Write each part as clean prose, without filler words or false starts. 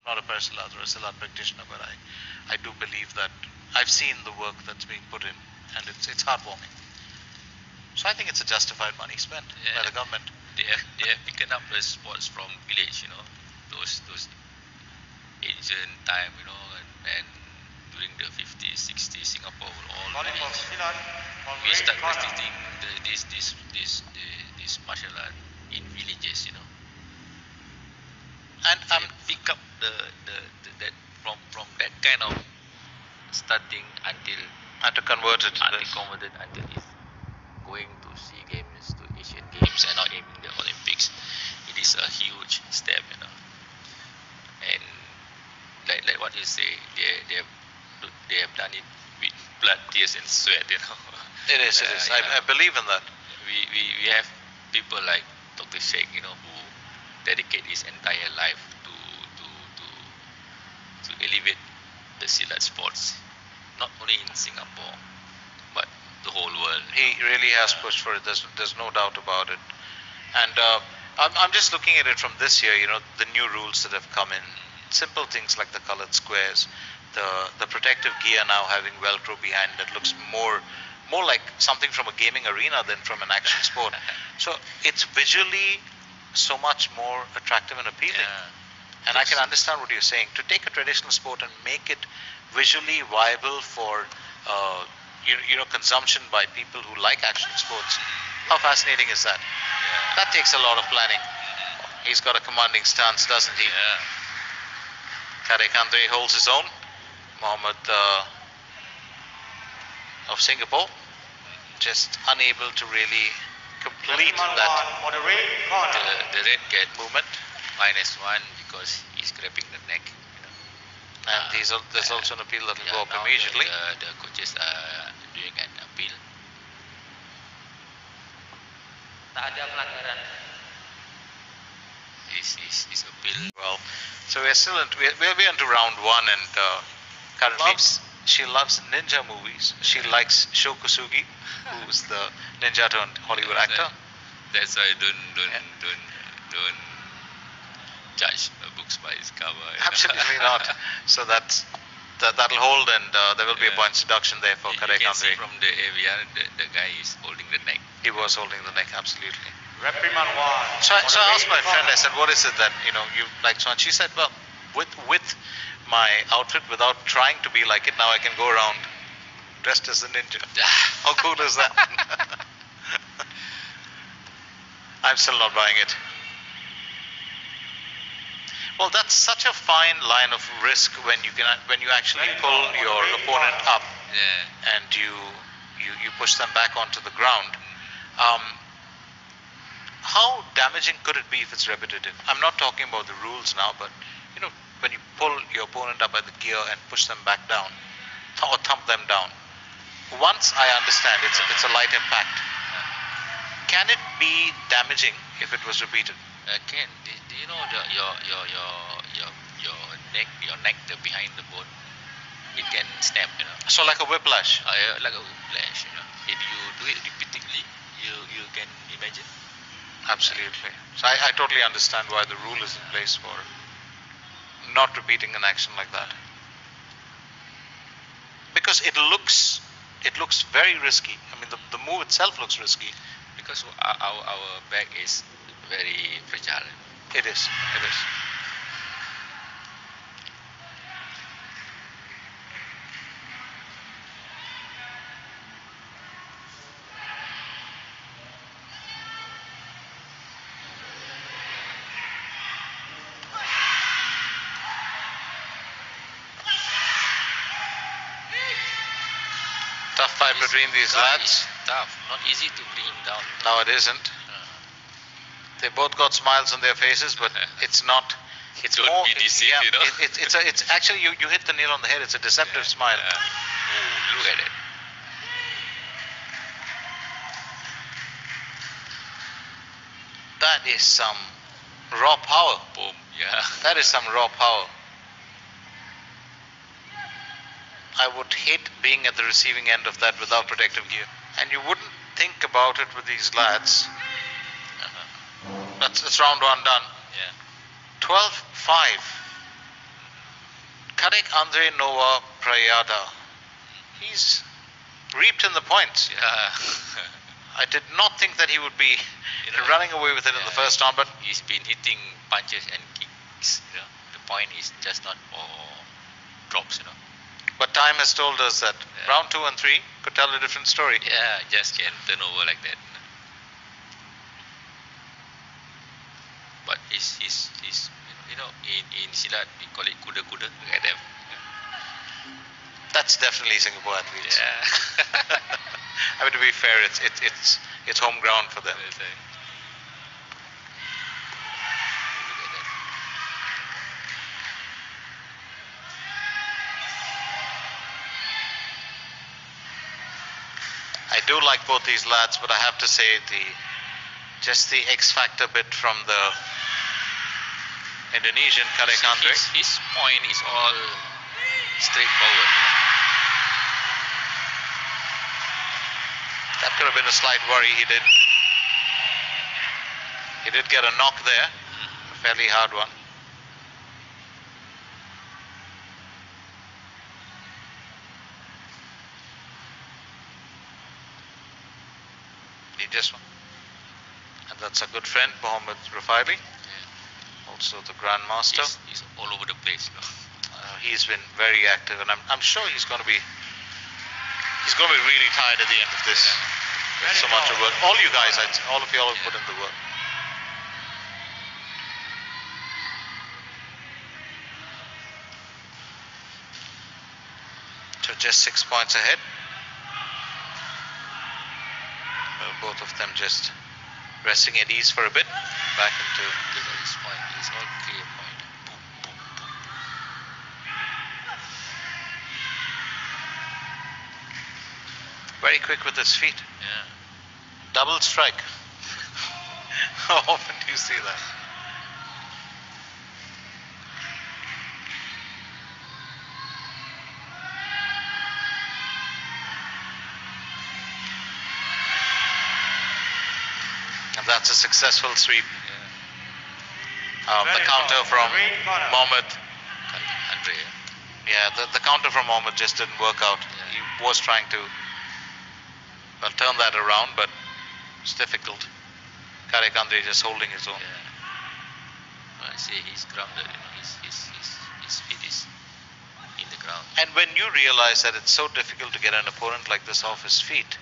not a Silat or a Silat practitioner, but I do believe that I've seen the work that's being put in, and it's heartwarming. So I think it's a justified money spent by the government. They have picked up the sports from village, those ancient time, and during the 50s, 60s, Singapore were all village. We start practicing this martial art in villages, And pick up the that from that kind of starting until converted until it's going to SEA Games, to Asian Games, and now aiming the Olympics. It is a huge step, and like what you say, they have done it with blood, tears, and sweat, It is. I believe in that. We have people like Dr. Sheikh, who dedicate his entire life to elevate the Silat sports, not only in Singapore, but the whole world. He really has pushed for it. There's no doubt about it. And I'm just looking at it from this year. The new rules that have come in, simple things like the colored squares, the protective gear now having Velcro behind that looks more like something from a gaming arena than from an action sport. So it's visually so much more attractive and appealing. And I can understand what you're saying. To take a traditional sport and make it visually viable for consumption by people who like action sports, how fascinating is that? That takes a lot of planning. He's got a commanding stance, doesn't he? Kadek Andrey holds his own. Mohammed of Singapore just unable to really complete that the red cat movement -1 because he's grabbing the neck. And there's also an appeal that will go up immediately. The coaches are doing an appeal. Tak ada pelanggaran. Is appeal. Well, so we're still we're into round 1, and currently she loves ninja movies. She likes Sho Kosugi, who's the ninja turned Hollywood actor. That's why don't judge books by its cover. Absolutely not. So that'll hold, and there will be a points deduction there for Kadek Andrey. From the AVR, the guy is holding the neck. He was holding the neck, absolutely. Reprimand 1. So I asked my friend, I said, what is it that you like so much? She said, well, with my outfit, without trying to be like it, now I can go around dressed as a ninja. How cool is that? I'm still not buying it. Well, that's such a fine line of risk when you actually pull your opponent up, and you push them back onto the ground. How damaging could it be if it's repetitive? I'm not talking about the rules now, but when you pull your opponent up by the gear and push them back down, or thump them down. Once I understand it's a light impact. Can it be damaging if it was repeated? Can. Do you know your neck, the behind the bone, it can snap. So like a whiplash. Like a whiplash. If you do it repeatedly, you can imagine. Absolutely. So I totally understand why the rule is in place for not repeating an action like that. Because it looks very risky. I mean, the move itself looks risky. Because our back is very fragile. It is. Tough fight between these lads. Tough, not easy to bring him down. No, it isn't. They both got smiles on their faces, but it's not. It's Don't more. be deceived, It's actually you hit the nail on the head. It's a deceptive smile. Ooh, look at it. That is some raw power. Boom. Yeah. That is some raw power. I would hate being at the receiving end of that without protective gear. And you wouldn't think about it with these lads. That's round 1 done. Yeah. 12-5. Kadek Andrey Nova Prayada. He's reaped in the points. Yeah. I did not think that he would be running away with it in the first round, but he's been hitting punches and kicks. The point is just not all drops. But time has told us that round 2 and 3 could tell a different story. Yeah, just can turn over like that. But he's in Silat we call it kuda-kuda like that. That's definitely Singapore athletes. Yeah. I mean, to be fair, it's home ground for them. Look at that. I do like both these lads, but I have to say just the X factor bit from the Indonesian Kadek Andrey. His point is all straightforward. That could have been a slight worry. He did get a knock there, a fairly hard one. He just won. And that's a good friend, Mohammed Rafaeli. Yeah. Also the Grandmaster. He's all over the place. He's been very active, and I'm sure he's going to be really tired at the end of this. With so much of work. All you guys, all of you all have put in the work. So just 6 points ahead. Both of them just resting at ease for a bit. Back into. Look at this point. It's all clear point. Boom, boom, boom. Very quick with his feet. Yeah. Double strike. How often do you see that? And that's a successful sweep. Yeah. The counter from Mohammed. Andrey. Yeah, the counter from Mohammed just didn't work out. Yeah. He was trying to turn that around, but it's difficult. Kadek Andrey just holding his own. Yeah. Well, I say he's grounded. His feet is in the ground. And when you realize that it's so difficult to get an opponent like this off his feet,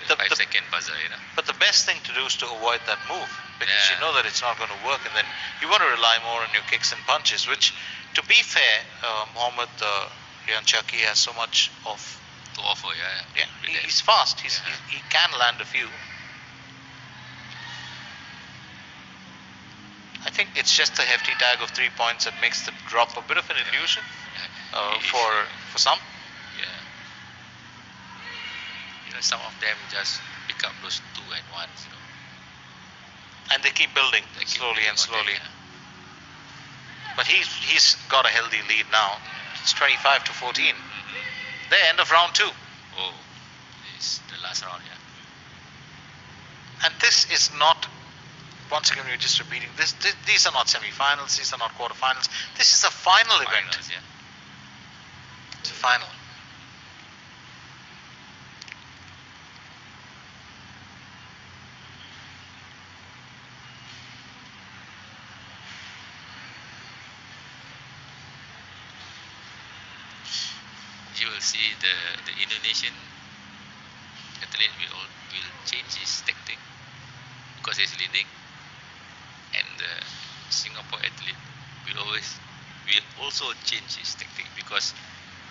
The 5-second buzzer, But the best thing to do is to avoid that move, because you know that it's not going to work, and then you want to rely more on your kicks and punches, which, to be fair, Mohammed Ruansyauqi has so much of to offer. Yeah. He's fast. He can land a few. I think it's just the hefty tag of 3 points that makes the drop a bit of an illusion for some. Yeah. Some of them just pick up those 2 and 1s. And they keep building slowly and slowly. But he's got a healthy lead now. It's 25-14. The end of round 2. Oh, this is the last round, And this is not. Once again, we're just repeating this. These are not semi-finals. These are not quarter-finals. This is a final event. Finals, yeah. It's a final. You will see the Indonesian athlete will change his tactic because he's leading, and the Singapore athlete will also change his tactic because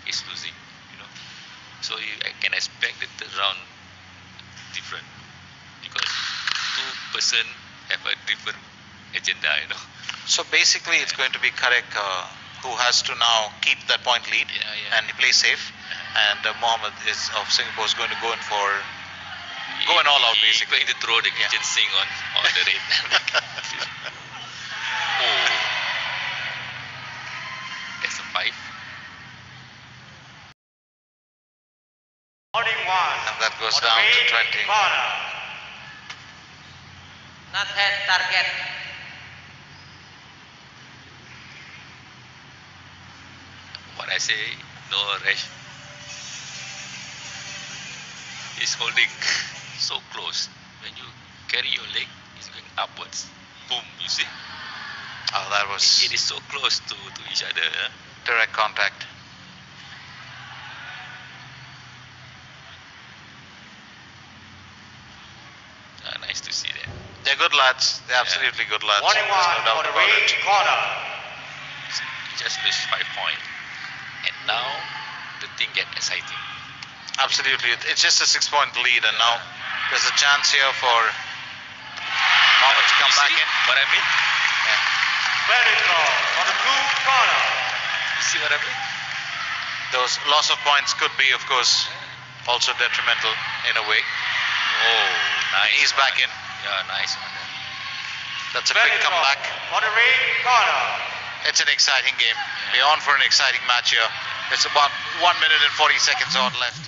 he's losing. So I can expect the third round different because 2 person have a different agenda. So basically, it's going to be Kadek who has to now keep that point lead and play safe, and Mohammed of Singapore is going to go in for going all out basically. Going to throw the kitchen sink on the red. Oh, that's a 5. And that goes down to 20. Not head target. I say no rush. He's holding so close. When you carry your leg, it's going upwards. Boom, you see? Oh, that was It is so close to each other. Huh? direct contact. Nice to see that. They're good lads. They're absolutely good lads. There's no doubt about it. He just reached 5 points. And now the thing get exciting. Absolutely. It's just a 6-point lead, and now there's a chance here for Mohammed to come back in. What I mean? Yeah. You see what I mean? Those loss of points could be, of course, also detrimental in a way. Oh, nice. He's one. back in. Yeah, nice one. That's a quick comeback. It's an exciting game. We're on for an exciting match here. It's about 1 minute and 40 seconds odd left.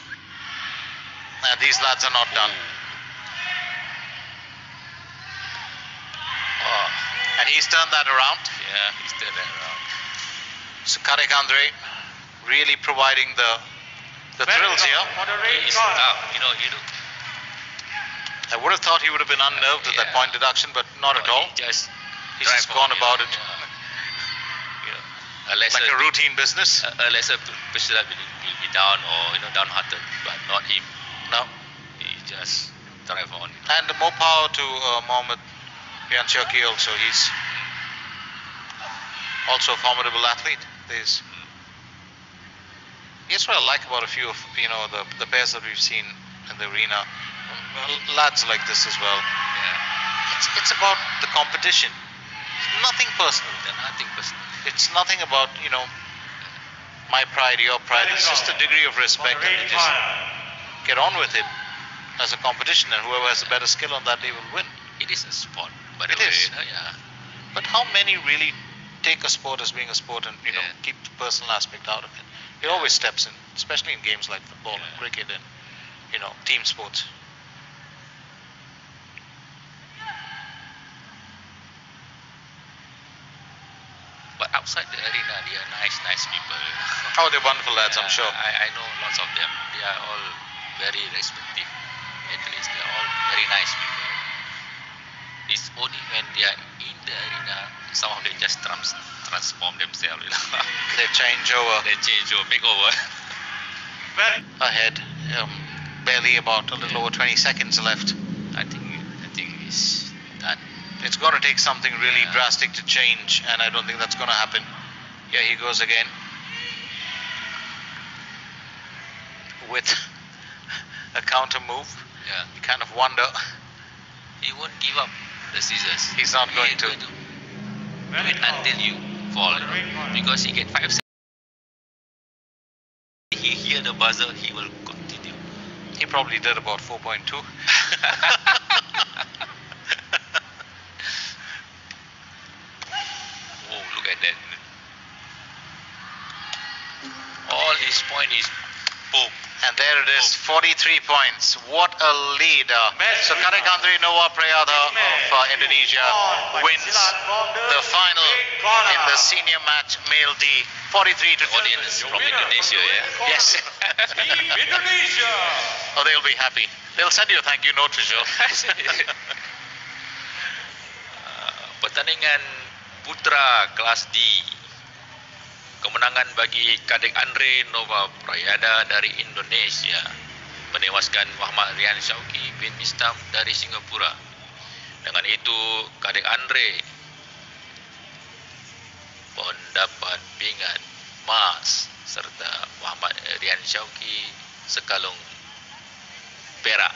And these lads are not done. Oh, And he's turned that around. yeah, he's turned that around. So Kadek Andrey really providing the thrills here. He's tough. You know, I would have thought he would have been unnerved at that point deduction, but not at all. He's He's just gone about it You know, a lesser, like a routine business. a lesser person will be down or downhearted, but not him. No. He just drive on. And more power to Mohammed Ruansyauqi also. He's also a formidable athlete. Here's what I like about a few of the pairs that we've seen in the arena. Lads like this as well. Yeah, It's about the competition. Nothing personal. they're nothing personal. It's nothing about my pride, your pride. It's just a degree of respect, and they just get on with it as a competition, and whoever has a better skill on that day will win. It is a sport, by the It way. is. Yeah. But how many really take a sport as being a sport and Yeah. keep the personal aspect out of it? It always steps in, especially in games like football and cricket and team sports. But outside the arena, they are nice people. Oh, they're wonderful lads, I'm sure. I know lots of them. They are all very respective athletes. They are all very nice people. It's only when they are in the arena, some of them just transform themselves. They change over. They change or make over. Ahead, barely about a little over 20 seconds left. I think it's done. It's going to take something really Yeah. drastic to change, and I don't think that's going to happen. Here he goes again with a counter move. Yeah. You kind of wonder. He won't give up the scissors. He's not going ain't to. do it until you fall. Because he get 5 seconds. He hear the buzzer, he will continue. He probably did about 4.2. Oh, look at that. All his point is boom. And there it is, 43 points. What a lead. So Kadek Andrey Noah Prayada of Indonesia wins the final in the senior match male D, 43 to 2. Audience from Indonesia, yeah? Yes. Oh, they'll be happy. They'll send you a thank you note for sure. Pertandingan putra kelas D. Kemenangan bagi Kadek Andrey Nova Prayada dari Indonesia menewaskan Muhammad Ruansyauqi bin Mistam dari Singapura. Dengan itu Kadek Andrey mendapat pingat emas serta Muhammad Ruansyauqi sekalung perak.